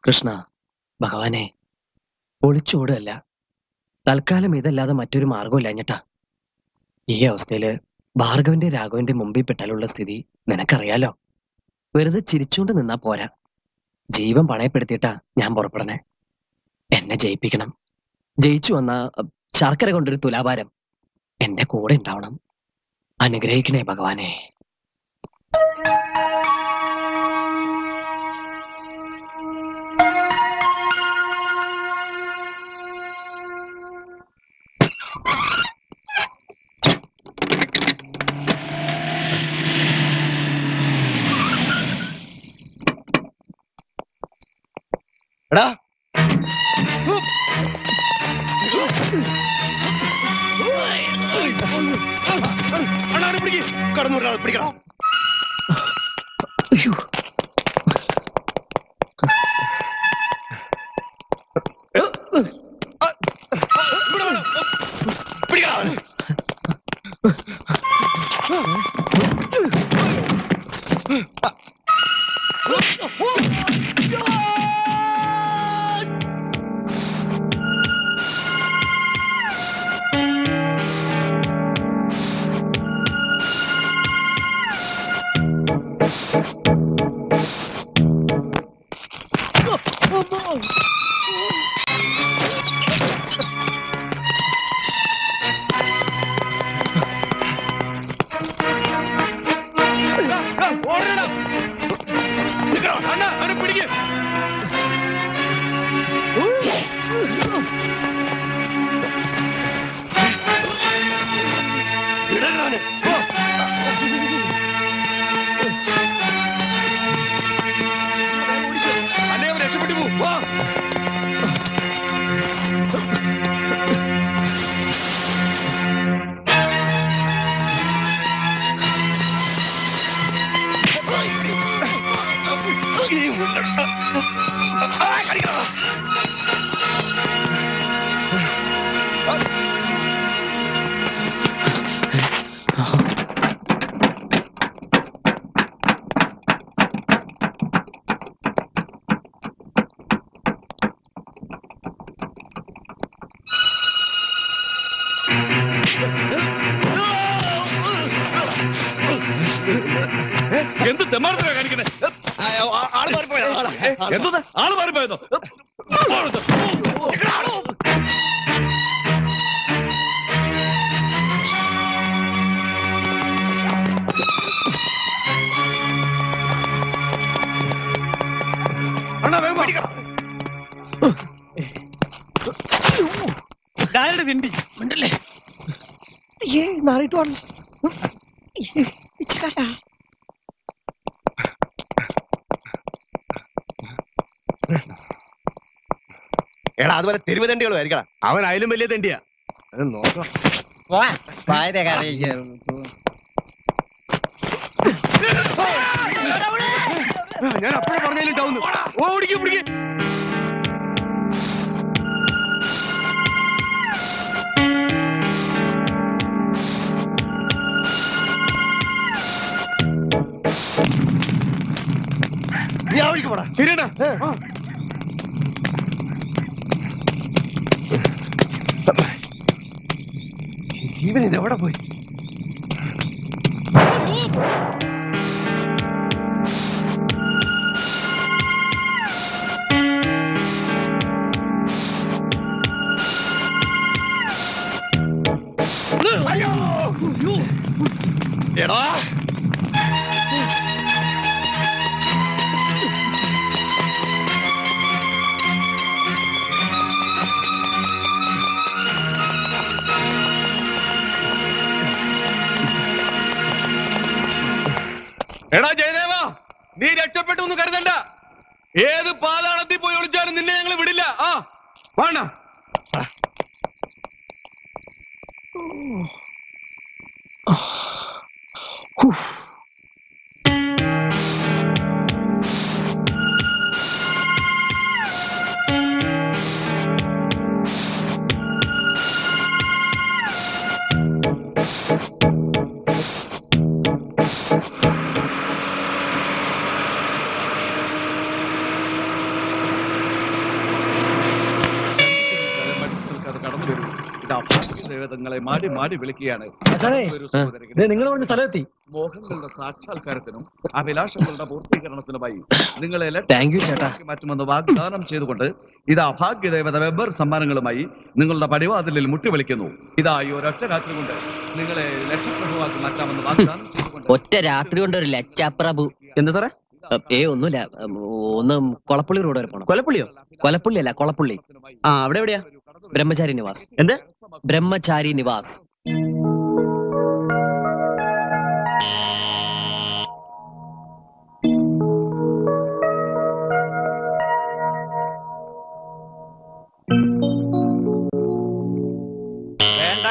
കൃഷ്ണ ഭഗവാനെ, ഒളിച്ചോടുകയല്ല, തൽക്കാലം ഇതല്ലാതെ മറ്റൊരു മാർഗമില്ലഞ്ഞിട്ടാ. ഈ അവസ്ഥയില് ഭാർഗവന്റെ രാഘവന്റെ മുമ്പിൽ പെട്ടാലുള്ള സ്ഥിതി നിനക്കറിയാലോ. വെറുതെ ചിരിച്ചുകൊണ്ട് നിന്നാ പോരാ, ജീവൻ പണയപ്പെടുത്തിയിട്ടാ ഞാൻ പുറപ്പെടണേ. എന്നെ ജയിപ്പിക്കണം. ജയിച്ചു വന്ന ശർക്കര കൊണ്ടൊരു തുലാഭാരം എന്റെ കൂടെ ഉണ്ടാവണം. അനുഗ്രഹിക്കണേ ഭഗവാനെ. എടാ കടന്നു പിടിക്കണം. അയ്യോ, എന്ത് തെമ്മാർത്തരാ കാണിക്കണേ? എന്തോ ആള് മാറിപ്പോയതോ? തിണ്ടി ഉണ്ടല്ലേ? നാറിട്ട് പാടില്ല. എടാ അതുപോലെ തെരുവ് തണ്ടികളും ആയിരിക്കണം. അവൻ അതിലും വലിയ തണ്ടിയാ. അത് നോക്കാം. ഞാൻ അപ്പഴേ പറഞ്ഞാലും ഓടിക്കും പിടിക്കും. ശരിയടാ. ജീവൻ ഇത് എവിടെ പോയി? എടാ എടാ ജയദേവ, നീ രക്ഷപ്പെട്ടു എന്ന് കരുതണ്ട. ഏത് പാതാളത്തിൽ പോയി ഒളിച്ചാലും നിന്നെ ഞങ്ങൾ വിടില്ല. ആ വേണ്ട. ദേവതങ്ങളെ മാടി മാടി വിളിക്കുകയാണ്. നിങ്ങൾ പറഞ്ഞ സ്ഥലമെത്തി. മോഹങ്ങളുടെ സാക്ഷാത്കാരത്തിനും അഭിലാഷങ്ങളുടെ പൂർത്തീകരണത്തിനുമായി നിങ്ങളെ മാറ്റുമെന്ന് വാഗ്ദാനം ചെയ്തുകൊണ്ട് ഇതാ ഭാഗ്യദേവത വെബ്ബർ സമ്മാനങ്ങളുമായി നിങ്ങളുടെ പടിവാതിലിൽ മുട്ടി വിളിക്കുന്നു. ഇതാ ഈ ഒരൊറ്റ രാത്രി കൊണ്ട് നിങ്ങളെ ലക്ഷപ്രഭുവാക്കി മാറ്റാമെന്ന് വാഗ്ദാനം ചെയ്തുകൊണ്ട്. ഒറ്റ രാത്രി കൊണ്ട് ഒരു ലക്ഷപ്രഭു. എന്താ സാറേ? ഒന്നുമില്ല, ഒന്ന് കൊളപ്പള്ളി റോഡ് വരെ പോണം. കൊലപ്പള്ളിയോ? കൊലപ്പള്ളി അല്ല, കൊളപ്പള്ളി. ആ, അവിടെ എവിടെയാ? ബ്രഹ്മചാരി നിവാസ്. എന്ത്? ബ്രഹ്മചാരി നിവാസ്. വേണ്ട,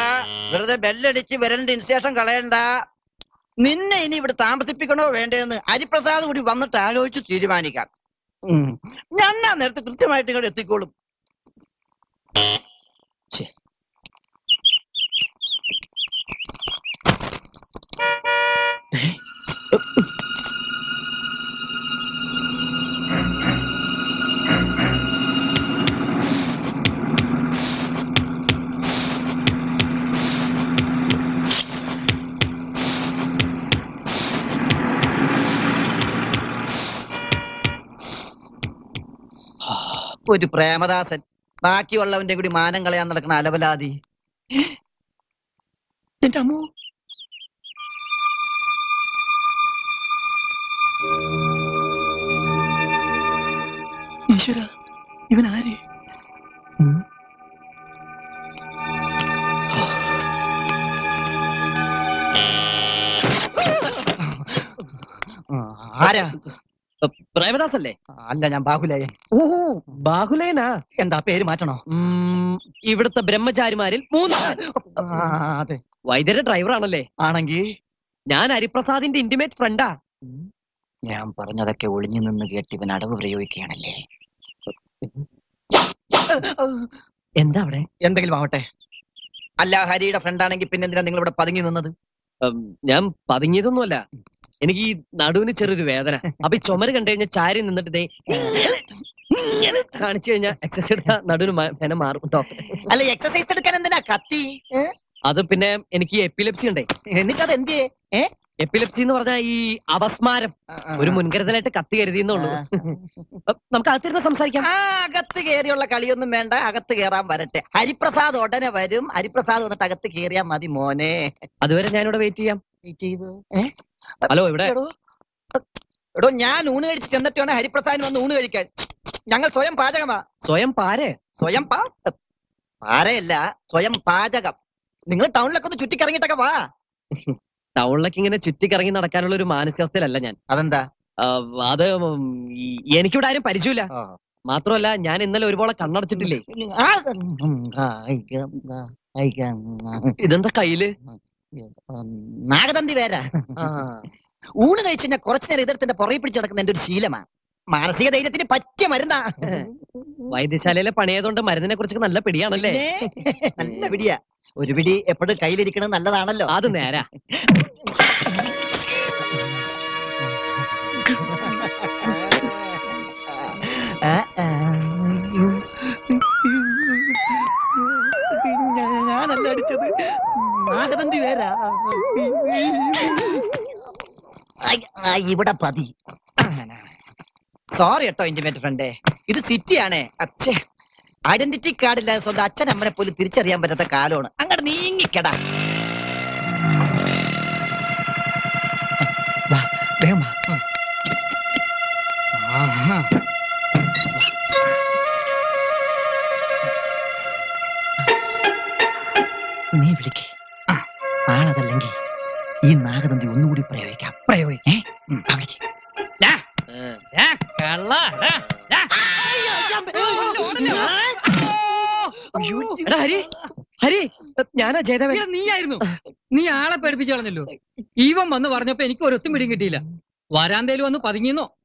വെറുതെ ബെല്ലടിച്ച് വിരലിന്റെ ഇൻസ്റ്റേഷൻ കളയണ്ട. നിന്നെ ഇനി ഇവിടെ താമസിപ്പിക്കണോ വേണ്ടതെന്ന് ഹരിപ്രസാദ് കൂടി വന്നിട്ട് ആലോചിച്ച് തീരുമാനിക്കാം. ഞാൻ ആ നേരത്തെ കൃത്യമായിട്ട് ഇങ്ങോട്ട് എത്തിക്കോളും. ഒരു പ്രേമദാസൻ, ബാക്കിയുള്ളവന്റെ കൂടി മാനം കളയാൻ നടക്കുന്ന അലവലാതി. എന്റെ അമ്മോ, ഈശ്വര, ഇവൻ ആര്? ആരാ? പ്രേമദാസ് അല്ലേ? അല്ല, ഞാൻ ബാഹുലയൻ. ഓ, ബാഹുലയനാ? എന്താ പേര് മാറ്റണോ? ഇവിടുത്തെ ബ്രഹ്മചാരിമാരിൽ 3. അതെ. വൈദ്യരുടെ ഡ്രൈവർ ആണല്ലേ? ആണെങ്കിൽ ഞാൻ ഹരിപ്രസാദിന്റെ ഇന്റിമേറ്റ് ഫ്രണ്ടാ. ഞാൻ പറഞ്ഞതൊക്കെ ഒളിഞ്ഞു നിന്ന് കേട്ട് ഇവൻ അടവ് പ്രയോഗിക്കുകയാണല്ലേ. എന്താ അവിടെ? എന്തെങ്കിലും ആവട്ടെ. അല്ല, ഹരിയുടെ ഫ്രണ്ടാണെങ്കിൽ പിന്നെ എന്തിനാ നിങ്ങൾ ഇവിടെ പതുങ്ങി നിന്നത്? ഞാൻ പതുങ്ങിയതൊന്നുമല്ല, എനിക്ക് ഈ നടുവിന് ചെറിയൊരു വേദന. അപ്പൊ ഈ ചുമര് കണ്ടു കഴിഞ്ഞാൽ ചാരി നിന്നിട്ട് കാണിച്ചു കഴിഞ്ഞാൽ എക്സസൈസ് എടുത്താൽ നടുവിന് വേദന മാറും കേട്ടോ. അല്ല, എക്സസൈസ് എടുക്കാൻ എന്തിനാ കത്തി? അത് പിന്നെ എനിക്ക് എപ്പിലെപ്സി ഉണ്ടേ. എന്നിട്ടത് എന്തിയേ? എപ്പിലെപ്സി എന്ന് പറഞ്ഞാൽ ഈ അപസ്മാരം. ഒരു മുൻകരുതലായിട്ട് കത്തി കരുതിയെന്നുള്ളൂ. നമുക്ക് അകത്തിരുന്ന് സംസാരിക്കാം. അകത്ത് കയറിയുള്ള കളിയൊന്നും വേണ്ട, അകത്ത് കയറാൻ വരട്ടെ. ഹരിപ്രസാദ് ഉടനെ വരും. ഹരിപ്രസാദ് വന്നിട്ട് അകത്ത് കയറിയാ മതി മോനെ. അതുവരെ ഞാനിവിടെ വെയിറ്റ് ചെയ്യാം. ഹലോ, ഇവിടെ എടോ, ഞാൻ ഊണ് കഴിച്ച് ചെന്നിട്ട് വേണം ഹരിപ്രസാദിന് വന്ന് ഊണ് കഴിക്കാൻ. ഞങ്ങൾ സ്വയം പാചകമാ. സ്വയം പാരേ? സ്വയം പാരയല്ല, സ്വയം പാചകം. നിങ്ങൾ ടൗണിലൊക്കെ ഒന്ന് ചുറ്റിക്കറങ്ങിട്ടൊക്കെ വാ. ടൗണിലൊക്കെ ഇങ്ങനെ ചുറ്റിക്കറങ്ങി നടക്കാനുള്ള ഒരു മാനസികാവസ്ഥയിലല്ല ഞാൻ. അതെന്താ? അത് എനിക്കിവിടെ ആരും പരിചയമില്ല. മാത്രമല്ല, ഞാൻ ഇന്നലെ ഒരുപോലെ കണ്ണടച്ചിട്ടില്ലേ. ഇതെന്താ കയ്യില്? നാഗതന്തി വേരാ. ഊണ് കഴിച്ച് ഞാൻ കുറച്ചു നേരം ഇതെടുത്തിന്റെ പുറകെ പിടിച്ച് നടക്കുന്ന എന്റെ ഒരു ശീലമാ. മാനസിക ധൈര്യത്തിന് പറ്റിയ മരുന്നാ. വൈദ്യശാലയിലെ പണിയായതുകൊണ്ട് മരുന്നിനെ കുറിച്ചൊക്കെ നല്ല പിടിയാണല്ലേ? നല്ല പിടിയാ. ഒരു പിടി എപ്പോഴും കയ്യിലിരിക്കണത് നല്ലതാണല്ലോ. അത് നേരാ. ഞാനല്ല അടിച്ചത്, നാഗതന്തി വേരാ. ഇവിടെ പതി. സോറി കേട്ടോ ഇന്റിമേറ്റ് ഫ്രണ്ടേ, ഇത് സിറ്റിയാണേ. അച്ഛേ, ഐഡന്റിറ്റി കാർഡില്ലാതെ സ്വന്തം അച്ഛനമ്മനെ പോലും തിരിച്ചറിയാൻ പറ്റാത്ത കാലമാണ്. അങ്ങോട്ട് നീങ്ങിക്കടാ. വേഗം വാ. നീ വിളിക്ക്. ആളതല്ലെങ്കിൽ ഈ നാഗതന്തി ഒന്നുകൂടി പ്രയോഗിക്കാം. പ്രയോഗിക്കേ? വിളിക്ക്. കള്ള എടാ ഹരി, ഹരി, ഞാനാ ജയദേവൻ. നീയായിരുന്നു. നീ ആളെ പേടിപ്പിച്ചു കളഞ്ഞല്ലോ. ഇവൻ വന്ന് പറഞ്ഞപ്പോ എനിക്ക് ഒരൊത്തും പിടിയും കിട്ടിയില്ല. വരാന്തേലും വന്ന് പതുങ്ങിന്നോ